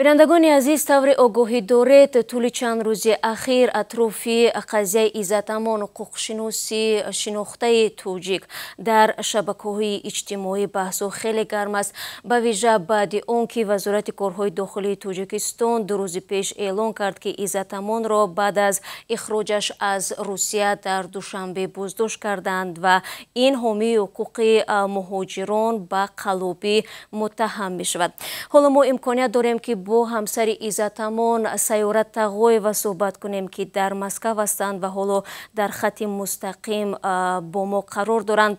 بینندگان عزیز، طور آگاهی دارید طول چند روز اخیر اطرافی قضیه عزتمند حقوق‌شناسی شناخته توجیک در شبکه‌های اجتماعی بحث خیلی گرم است، به ویژه بعد آنکه وزارت کارهای داخلی تاجیکستان 2 روز پیش اعلام کرد که عزتمند را بعد از اخراجش از روسیه در دوشنبه بازداشت کردند و این حامی حقوق مهاجران به قلابی متهم می شود. حالا ما امکانیت داریم که با همسر عزتمند سیاره تغوی و صحبت کنیم که در مسکو هستند و حالا در خط مستقیم با ما قرار دارند.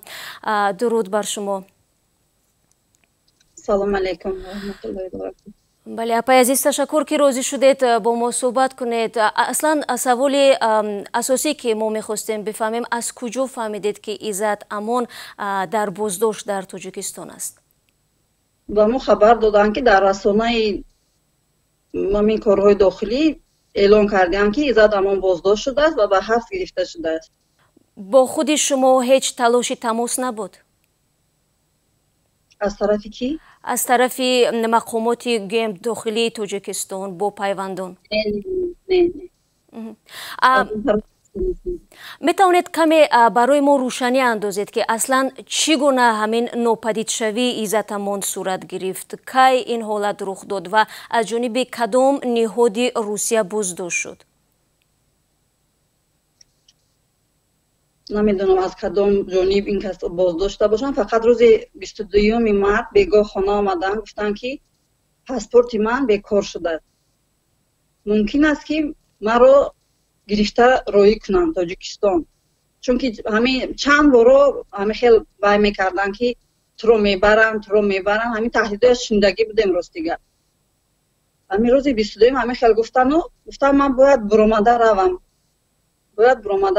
درود بر شما. سلام علیکم و رحمت الله و برکاته. بله اپای عزیز، تشکر که راضی شدید با ما صحبت کنید. اصلا سوال اساسی که ما میخواستیم بفهمیم، از کجا فهمیدید که عزتمند در بازداشت در تاجیکستان است؟ با ما خبر دادن که در رسانه همین کارهای داخلی اعلام کردیم که عزتمند بازداشت شده است و به حبس گرفته شده است. با خود شما هیچ تلاشی تماس نبود؟ از طرفی کی؟ از طرف مقامات داخلی تاجیکستان با پیوندان؟ نه. می توانید کمی برای ما روشنی اندازید که اصلا چگونه همین ناپدید شوی عزتمند صورت گرفت؟ کی این حالت رخ داد و از جانب کدام نهاد روسیه بازداشت شد؟ نمیدونم از کدام جانب این کس بازداشته باشن. فقط روز 22 مارس بگاه خانه آمدن، گفتن که پاسپورت من بیکار شده. ممکن است که مرا گرفته روی کنند تاجیکستان، چون که همین چند بار همین خیلی وای میکردن که تو رو میبرن همین تهدیدات شنیدگی بودیم. راستیگه همین روز 22 همین خیلی گفتم من باید برآمده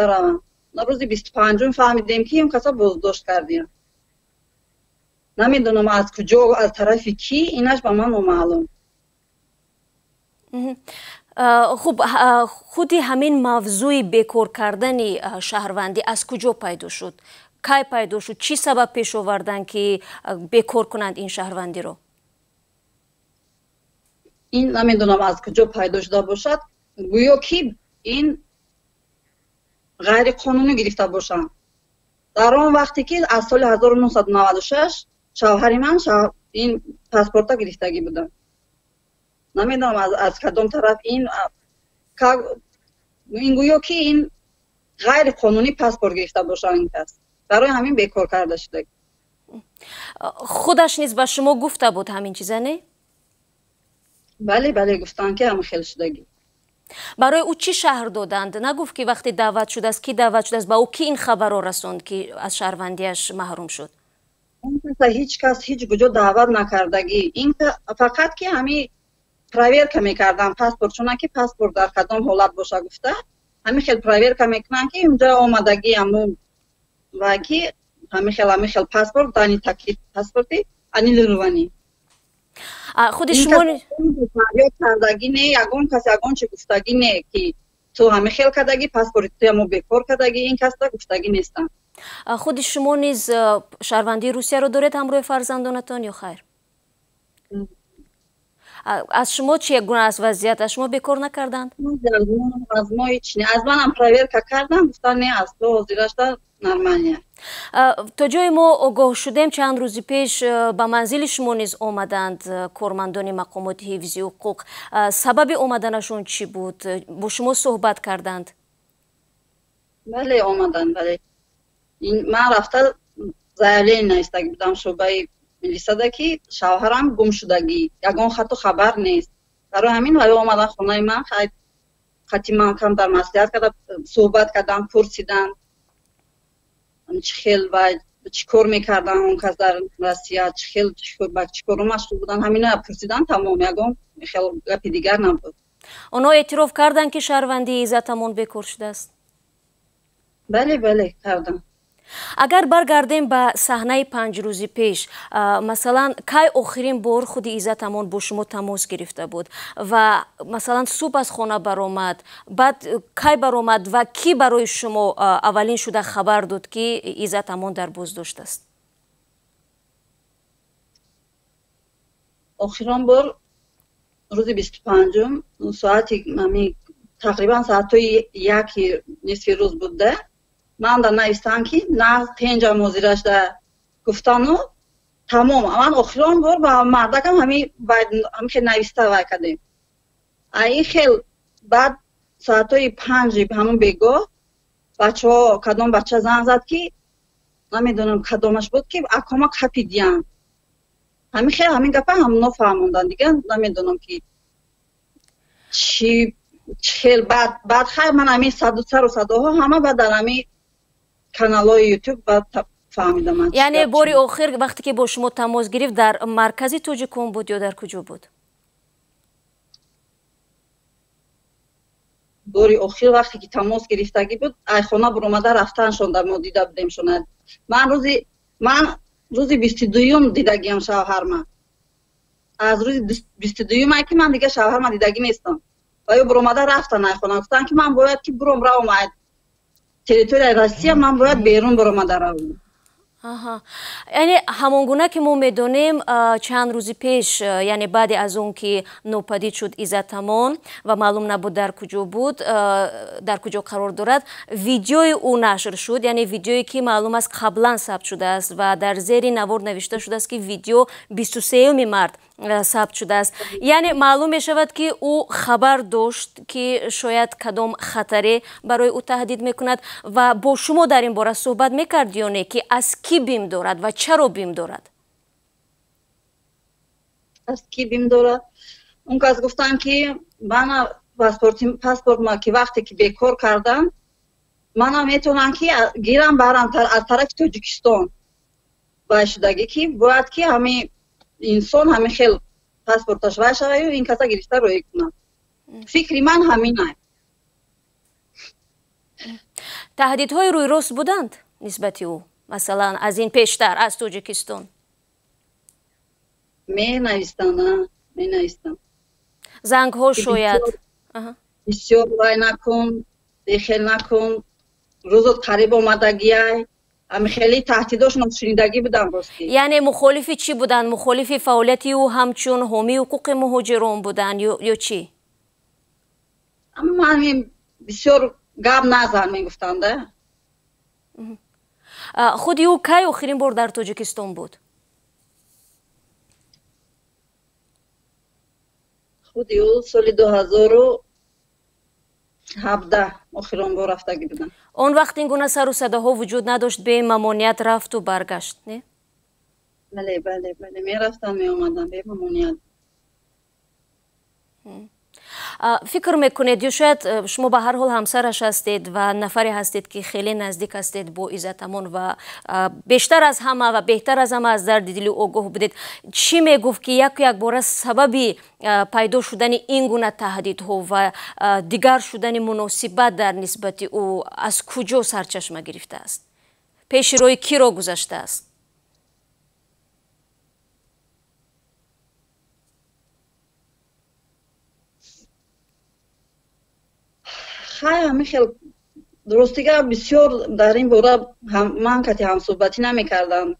روم. روز 25 فهمیدیم که این کسا بازداشت کردیم. نمیدونم از کجا، از طرف کی، اینش به من نامعلوم. خب خودی همین موضوع بیکار کردن شهروندی از کجا پیدا شد؟ کی پیدا شد؟ چی سبب پیش آوردن که بیکار کنند این شهروندی رو؟ این نمیدونم از کجا پیدا شده باشد. گویا که این غیر قانونی گرفته باشند. در آن وقتی که از سال 1996 شوهر من این پاسپورت گرفتگی بودن. نمیدونم از کدام طرف این گویا که این غیر قانونی پاسپورت گرفته باشن این کس. برای همین بیکار کرده شده. خودش نیز به شما گفته بود همین چیزا نه؟ بله گفتن که همین خیلی شدگی. برای او چی شهر دادند؟ نگفت که وقتی دعوت شده است، کی دعوت شده است؟ با او کی این خبر را رسوند که از شهروندیش محروم شد؟ هیچ کس هیچ کجا دعوت نکردگی. این فقط که همین پراویر که میکردن پاسپورت، چون که پاسپورت در کدام حالت باشه گفته همین خیلی پراویر که میکنن که اونجا آمدگی همون و که همین خیلی پاسپورت دانی تکلیف پاسپورتی انیل روانی. خود شما پراویر کردگی نه، یگان کسی یگان چه گفتگی نه که تو همین خیلی کردگی پاسپورت تو همون بیکار کردگی، این کس تا گفتگی نیستن. خود شما نیز شهروندی روسیه رو دارید همراه فرزندانتان یا خیر؟ از شما چه گونه از وضعیت؟ از شما بیکار نکردند؟ از ما هیچ نه. از من هم پراویر که کردم گفتن نه، از تو حاضرش در نرمانیه. تا جای ما آگاه شدیم چند روز پیش به منزل شما نیز آمدند کارمندان مقامات حفظی حقوق. سبب آمدنشون چی بود؟ با شما صحبت کردند؟ بله آمدن. بله من رفته زایلین نیستگی بودم شعبه میلیساده که شوهرم گم شدگی، یگان خط خبر نیست. برای همین ولی آمدن خونه من. خطی من کم در مسئولیت کردم، صحبت کردم، پرسیدن چه خیل و چی کار میکردن اون کس در روسیه، چه خیل چی کار مشغول بودن، همین پرسیدن. تمام یگان خیلی گپی دیگر نبود. اونا اعتراف کردن که شهروندی عزتمند بیکار شده است؟ بله کردم. اگر برگردیم به صحنه 5 روز پیش، مثلا کی آخرین بار خود عزتمند با شما تماس گرفته بود و مثلا صبح از خانه برآمد، بعد کی برآمد و کی برای شما اولین شده خبر داد که عزتمند در بازداشت است؟ آخرین بار روز 25 ساعتی تقریبا ساعت‌های 1 نصف روز بوده. من در نوشتم که نه پنج موزیرش در گفتانو تمام من آخران بار با مردکم همین خیلی نوشته وای کردیم. این خیلی بعد ساعت‌های 5 همون بگو بچه ها کدام بچه زنگ زد که نمیدونم کدامش بود که اکاما کپیدیم. همین خیلی همین گپه هم نفهموندن دیگه نمیدونم که چی خیلی بعد خیلی من همین سر و صداها همه بعد در همین کانال های یوتیوب بعد فهمیدم. یعنی باری آخر وقتی که با شما تماس گرفت در مرکزی توجیکون بود یا در کجا بود؟ باری آخر وقتی که تماس گرفتگی بود ای خانه برآمده رفتنشون در ما دیده بودیم شون. من روزی 22 دیدگیم شوهرم. از روز 22 که من دیگه شوهرم دیدگی نیستم. و یا برآمده رفتن ای خانه گفتن که من باید که برام را اومد تریتوری روسیه من باید بیرون برآمده روم. یعنی همون گونه که ما میدونیم چند روز پیش یعنی بعد از اون که نوپدید شد عزت امان و معلوم نبود در کجا بود در کجا قرار دارد ویدیوی او نشر شد یعنی ویدیویی که معلوم است قبلا ثبت شده است و در زیر نوار نوشته شده است که ویدیو 23 مارس ثبت شده است یعنی معلوم می شود که او خبر داشت که شاید کدام خطری برای او تهدید میکند و با شما در این باره صحبت میکرد یا نه که از کی بیم دارد و چرا بیم دارد؟ از کی بیم دارد؟ اون کس گفتن که من پاسپورت ما که وقتی که بیکار کردن من میتونم که گیرم برم از طرف تاجیکستان باید شدگی که باید که همین انسان همین خیلی پاسپورتش وای شوه و این کسا گرفته روی کنم. فکری من همینه. تهدیدهای روی راست بودند نسبتی او مثلا از این پیشتر از تاجیکستان؟ می نویستم. زنگ ها شاید بسیار وای نکن بخیل نکن روزت قریب آمدگیه همه خیلی تهدیداشون شنیدگی بودن راستی. یعنی مخالفی چی بودن؟ مخالفی فعالیتی او همچون حامی حقوق مهاجران بودن یا چی؟ اما من بسیار گپ نزن میگفتن ده. خودی او کی آخرین بار در تاجیکستان بود؟ خودی او سال 2017 آخرین بار رفتگی بودن. اون وقت این گونه سر و صداها وجود نداشت به ممانعت رفت و برگشت نه؟ بله می رفتم می آمدم به ممانعت. فکر میکنید یا شاید شما به هر حال همسرش هستید و نفری هستید که خیلی نزدیک هستید با عزت امان و بیشتر از همه و بهتر از همه از درد دل آگاه بودید چی میگفت که یک بار سببی پیدا شدن این گونه تهدیدها و دیگر شدن مناسبت در نسبت او از کجا سرچشمه گرفته است؟ پیش روی کی را گذاشته است؟ همه خیلی درستیگه بسیار در این باره من کتی هم صحبتی نمی کردم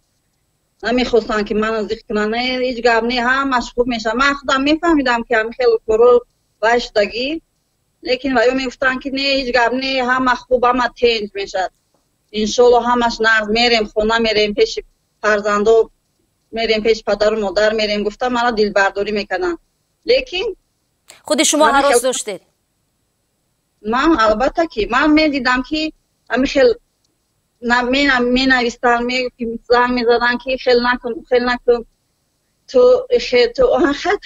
نمیخواستن که من از دیخ کنن هیچ گبنی هم مشغول میشم من خودم میفهمیدم که همه خیلی کرول وشدگی لیکن ویو میگفتن که نه هیچ گبنی هم مخبوب هم تنج میشد انشالله همش نرد میریم خونه میریم پیش فرزندو میریم پیش پدر و مادر میریم گفتم مرا دل برداری میکنن لیکن خود شما هراس داشتید؟ من البته که من میدیدم که همه خیلی می نویستن زنگ میزدن که خیلی نکن تو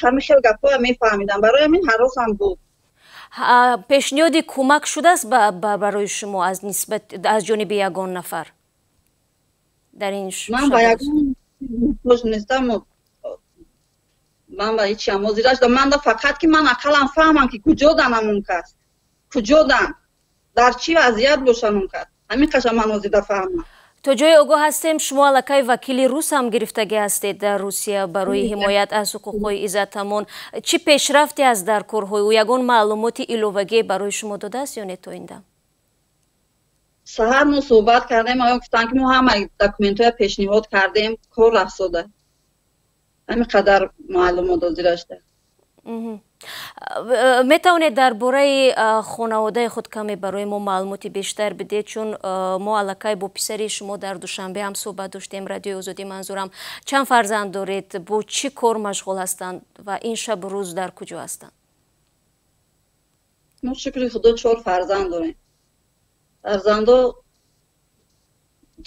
همه خیلی گپا میفهمیدم برای من هراسم بود. پیشنهادی کمک شده است برای شما از جانب یگان نفر در این من با یگان خوش نیستم من با هیچی هم موزیرش دارم من فقط که من اقلم فهمم که کجا دنم اون کس کجا دن در چی وضعیت باشن اون کس همین قشم من موزیده فهمم. تا جای آگاه هستیم شما علاقه وکیل روس هم گرفتگی هستید در روسیه برای حمایت از حقوقهای عزت امان چی پیشرفتی از در کارهای او یگان معلوماتی ایلوگی برای شما داده است یا نه تا این دم؟ سهر ما صحبت کردیم آیا گفتن که ما هم دکومنت‌های پیشنهاد کردیم کار رفت شده همین قدر معلومات داشته. метавонед дар бораи хонаводаи худ каме барои мо маълумоти бештар бидед, чун мо аллакай бо писари шумо дар душанбе ҳам суҳбат доштем, радиои озодӣ манзурам. Чанд фарзанд доред, бо чӣ кор машғул ҳастанд ва ин шабу рӯз дар куҷо ҳастанд? мо шукри худо 4 фарзанд дорем. фарзандо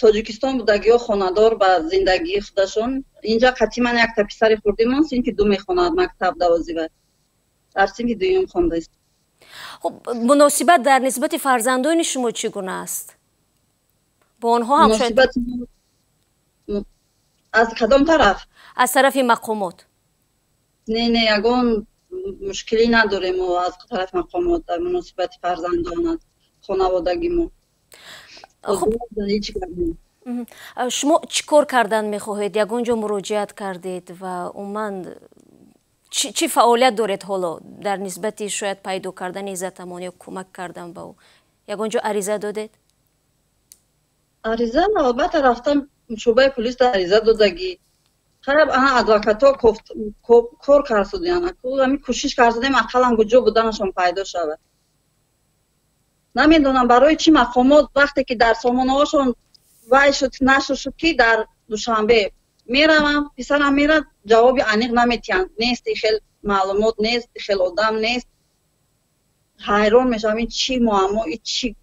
тоҷикистон будагиҳо хонадор ба зиндагии худашон. Инҷа қатъиман якта писари хурдимон синфи 2 мехонад, мактаб 12 дар синфи 2 хондааст. خب مناسبت در نسبت فرزندان شما چگونه است؟ با آنها هم شاید از کدام طرف؟ از طرف مقامات. نه یگان مشکلی نداریم و از طرف مقامات در مناسبت فرزندان خانوادگی ما. خب شما چیکار کردن میخواهید؟ یگان جا مراجعت کردید و عموما چی فعالیت دارید حالا در نسبت شاید پیدا کردن عزت امان یا کمک کردن به او؟ یگان جا عریضه دادید؟ عریضه البته رفتم شعبه پلیس در عریضه دادگی. خراب انا ادوکاتا کار کردن همین کوشش کردیم اقلا کجا بودنشون پیدا شود. نمیدونم برای چی مقامات وقتی که در سامانه‌هاشون وای شد نشد که در دوشنبه میروم پسرم میره جواب عمیق نمیتین، نیست خیلی معلومات نیست، خیلی آدم نیست. حیران میشم این چی معما، این چی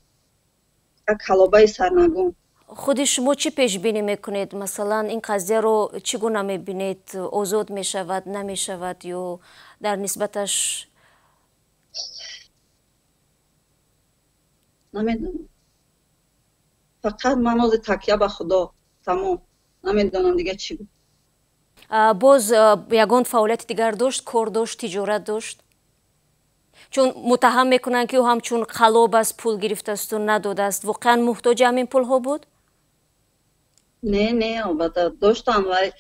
کلابه سرنگون. خود شما چی پیش بینی میکنید؟ مثلا این قضیه رو چگونه میبینید؟ آزاد میشود نمیشود یا در نسبتش؟ نمیدونم. فقط من از تکیه به خدا تمام. نمیدونم دیگه چی بود. باز یگان فعالیت دیگر داشت، کار داشت، تجارت داشت؟ چون متهم میکنن که او همچون خلاب از پول گرفته است و نداده است. واقعا محتاج همین پول ها بود؟ نه البته داشتن ولی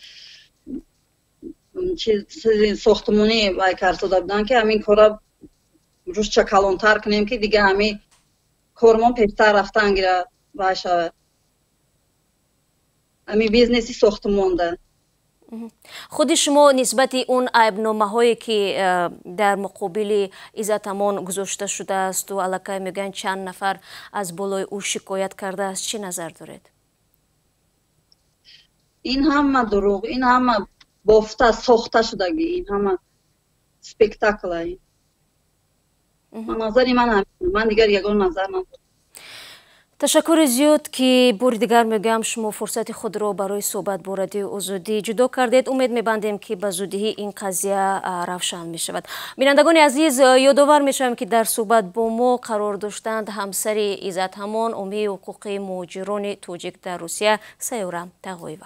چیز ساختمانی وای کرده بودن که همین کارا روش چکالانتر کنیم که دیگه همین کارمون پیشتر رفتن گیره باشه. همین بیزنسی ساختمان ده. خود شما نسبت اون عیب‌نامه هایی که در مقابل عزت امان گذاشته شده است و علاقه میگن چند نفر از بالای او شکایت کرده است چی نظر دارید؟ این همه دروغ، این همه بافته ساخته شدگی، این همه سپکتاکل هایی. نظری من دیگر یگان نظر ندارم. تشکر زیاد که بار دیگر میگم شما فرصت خود را برای صحبت با رادیو آزادی جدا کردید. امید میبندیم که به زودی این قضیه روشن می شود. بینندگان عزیز یادآور میشم که در صحبت با ما قرار داشتند همسر عزت امان امی حقوق مهاجران تاجیک در روسیه سیورم تقویبه.